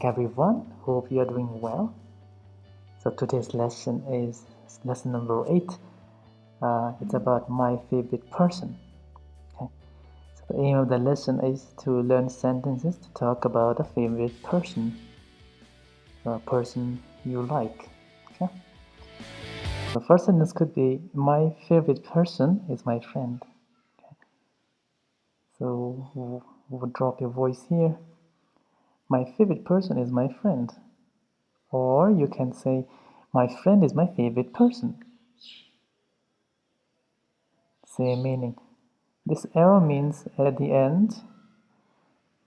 Everyone, hope you are doing well. So today's lesson is lesson number 8. It's about my favorite person. Okay. So the aim of the lesson is to learn sentences to talk about a favorite person, a person you like. Okay. The first sentence could be, my favorite person is my friend. Okay. So we'll drop your voice here. My favorite person is my friend. Or you can say, my friend is my favorite person. Same meaning. This arrow means at the end,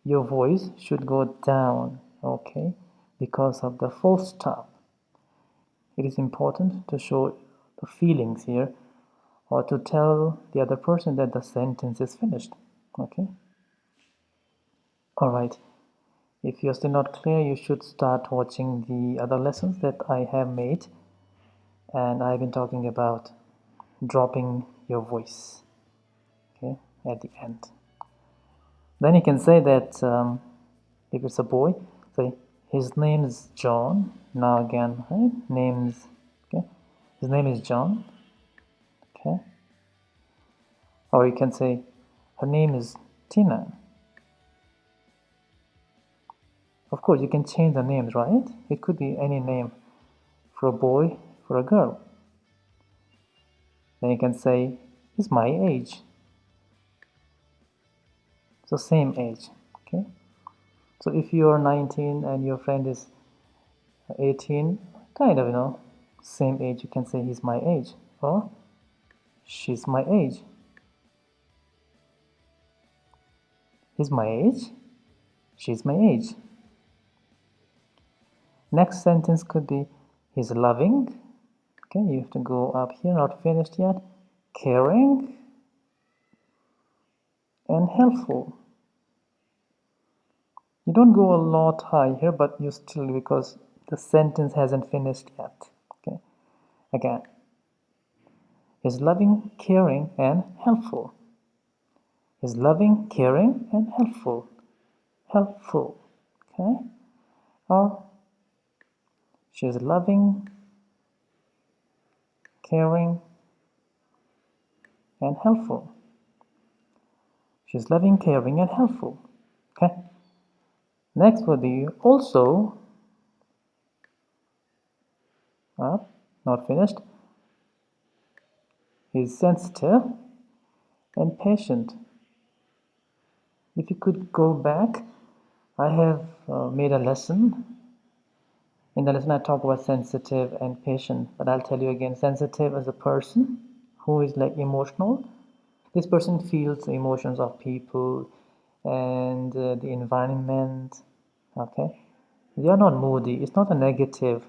your voice should go down, okay, because of the full stop. It is important to show the feelings here or to tell the other person that the sentence is finished, okay? All right. If you're still not clear, you should start watching the other lessons that I have made. And I've been talking about dropping your voice, okay, at the end. Then you can say that if it's a boy, say his name is John. Now again, right? Names. Okay, his name is John. Okay, or you can say her name is Tina. Of course, you can change the names, right? It could be any name for a boy, for a girl. Then you can say he's my age. So same age. Okay. So if you are 19 and your friend is 18, kind of, same age, you can say he's my age or she's my age. He's my age. She's my age. Next sentence could be he's loving. Okay, you have to go up here, not finished yet. Caring and helpful. You don't go a lot high here, but you still, because the sentence hasn't finished yet. Okay, again. He's loving, caring, and helpful. He's loving, caring, and helpful. Helpful. Okay? Or she's loving, caring, and helpful. She's loving, caring, and helpful. Okay? Next would be also, not finished. He's sensitive and patient. If you could go back, I have made a lesson. In the lesson, I talk about sensitive and patient, but I'll tell you again, sensitive is a person who is like emotional. This person feels the emotions of people and the environment, okay? They are not moody. It's not a negative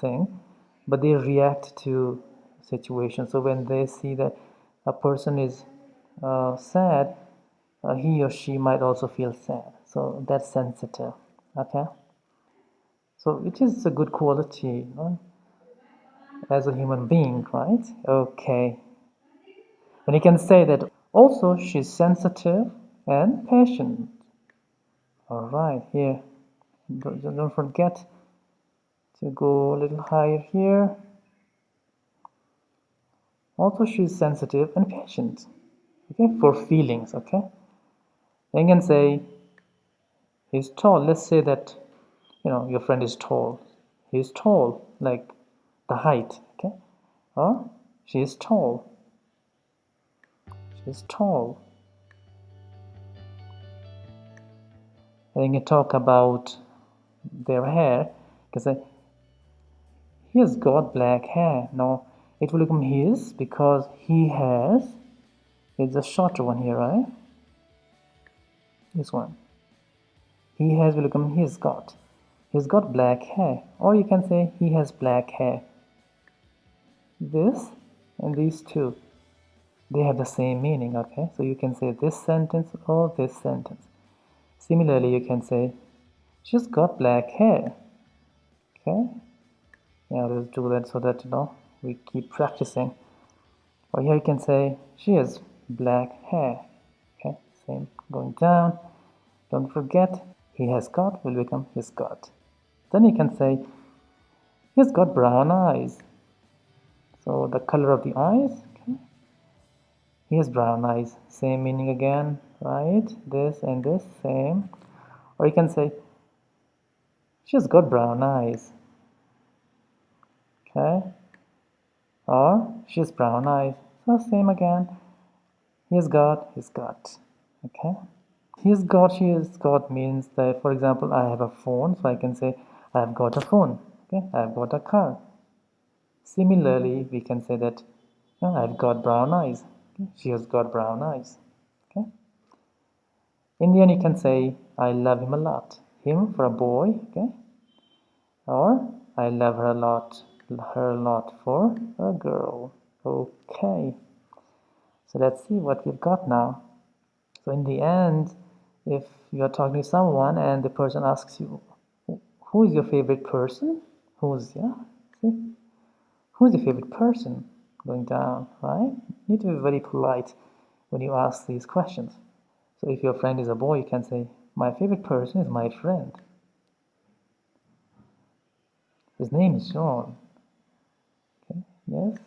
thing, but they react to situations. So when they see that a person is sad, he or she might also feel sad. So that's sensitive, okay? So it is a good quality, as a human being, right? Okay. And you can say that also she's sensitive and patient. All right, here. Don't forget to go a little higher here. Also, she's sensitive and patient, okay, for feelings, okay? Then you can say he's tall. Let's say that, your friend is tall. He's tall, like the height, okay? Or she is tall. She's tall. And you can talk about their hair. You can say, he's got black hair. No, it will become his because he has. It's a shorter one here, right? This one. He has will become he's got. He's got black hair. Or you can say he has black hair. This and these two, they have the same meaning, okay? So you can say this sentence or this sentence. Similarly, you can say she's got black hair. Okay? Yeah, let's do that so that we keep practicing. Or here you can say she has black hair. Okay, same going down. Don't forget he has got will become his got. Then you can say, he's got brown eyes. So the color of the eyes, okay. He has brown eyes. Same meaning again, right? This and this, same. Or you can say, she's got brown eyes. Okay. Or she's brown eyes. So same again. He's got, he's got. Okay. She has got means that, for example, I have a phone, so I can say, I've got a phone. Okay. I've got a car. Similarly, we can say that I've got brown eyes. Okay? She has got brown eyes. Okay. In the end, you can say, I love him a lot. Him for a boy, okay? Or I love her a lot for a girl. Okay. So let's see what we've got now. So in the end, if you're talking to someone and the person asks you, who is your favorite person? See? Who's your favorite person? Going down, right? You need to be very polite when you ask these questions. So if your friend is a boy, you can say, my favorite person is my friend. His name is John. Okay, yes.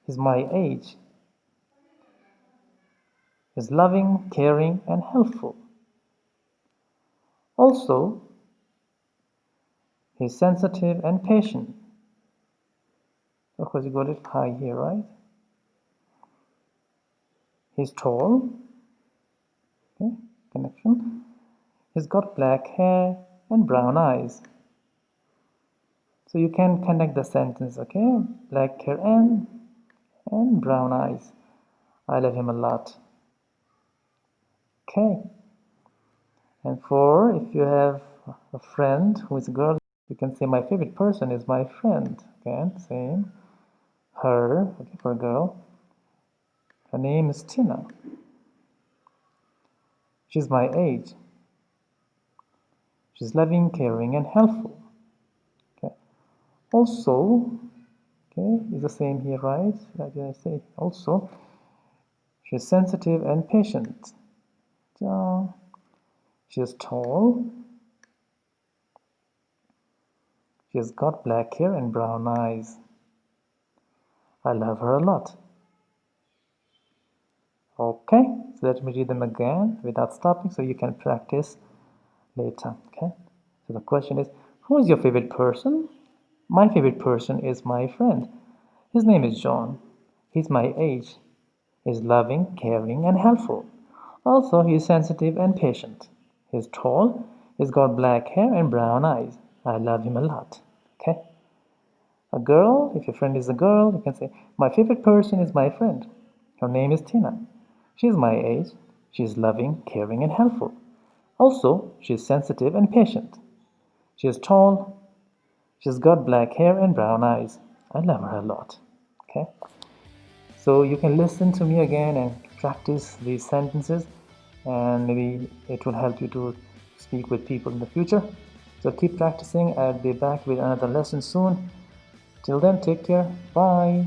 He's my age. He's loving, caring, and helpful. Also, he's sensitive and patient. Of course, you got it high here, right? He's tall. Okay, connection. He's got black hair and brown eyes. So you can connect the sentence, okay? Black hair and brown eyes. I love him a lot. Okay. And for if you have a friend who is a girl, you can say my favorite person is my friend. Again, same. Her, okay, for a girl. Her name is Tina. She's my age. She's loving, caring, and helpful. Okay. Also, okay, is the same here, right? What did I say? Also, she's sensitive and patient. She's tall. She's got black hair and brown eyes. I love her a lot. Okay, so let me read them again without stopping so you can practice later. Okay, so the question is, who is your favorite person? My favorite person is my friend. His name is John. He's my age. He's loving, caring, and helpful. Also, he's sensitive and patient. He's tall. He's got black hair and brown eyes. I love him a lot. Okay. A girl, if your friend is a girl, you can say, my favorite person is my friend. Her name is Tina. She is my age. She is loving, caring, and helpful. Also, she is sensitive and patient. She is tall. She's got black hair and brown eyes. I love her a lot. Okay? So you can listen to me again and practice these sentences, and maybe it will help you to speak with people in the future. So keep practicing. I'll be back with another lesson soon. Till then, take care. Bye.